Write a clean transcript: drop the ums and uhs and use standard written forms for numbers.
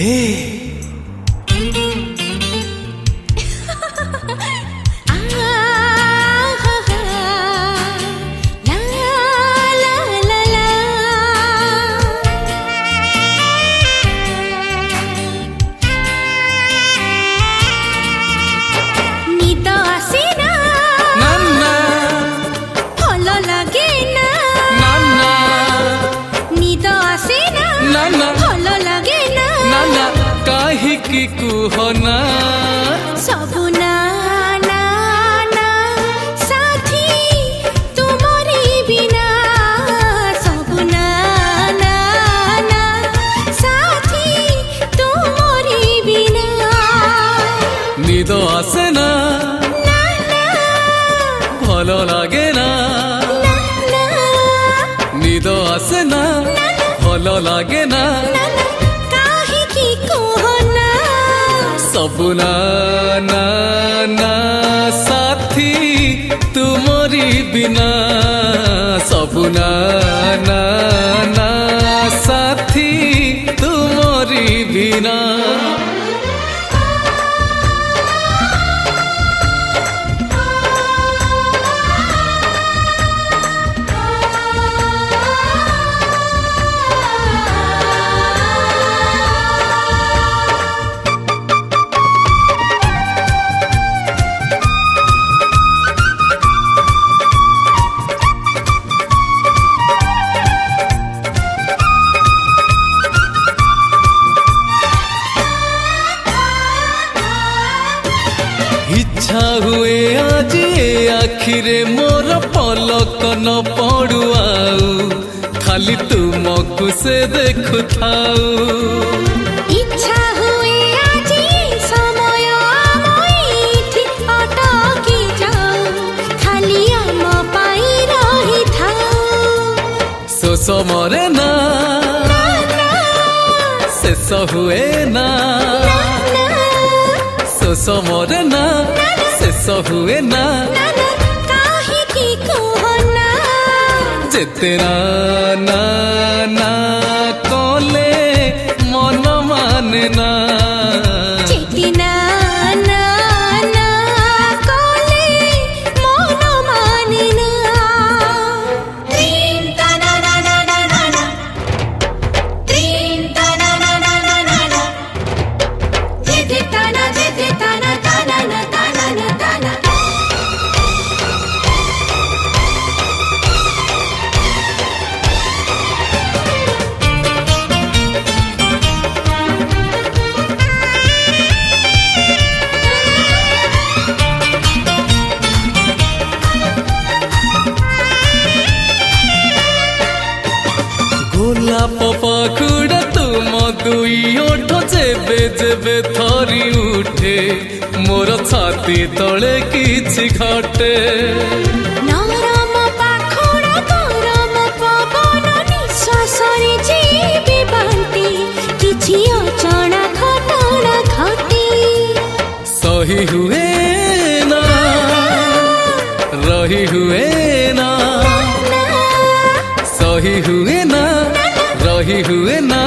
हे की कुहना सबु ना ना ना साथी तुम्हारी बिना सबु ना ना ना साथी तुम्हारी बिना निद आसे ना ना ना भलो लागे ना ना निद आसे ना भलो लागे ना सबु ना ना ना साथी तुम्हारी बिना सबु ना ना ना साथी तुम्हारी बिना इच्छा हुए आज ए आखिरे मोर पलक न पड़ू आउ खाली तुमको से देखु थाउ इच्छा हुए आज समय आमैठी अटकी जाऊ खाली आम पाई रही थाऊ शोष मरे ना शेष हुए ना शोष मरे ना शेष हुए ना काहे कहना जेते ना ना ना कले मन माने ना जेते ना ना ना कले मन माने ना त्रीन तना ना ना ना ना ना त्रीन तना ना ना ना ना ना जेते तना तना ना तना ना तना गोलाप पाखुड़ा तुम दुई ओठ जेबे जेबे थरी उठे मोर छाती तले किछि घटे नरम पाखुड़ा गरम पवन निश्वासरे जीवी बांटी किछि अचना घटना घटी सही हुए ना रही हुए ना सही हुए ना रही हुए ना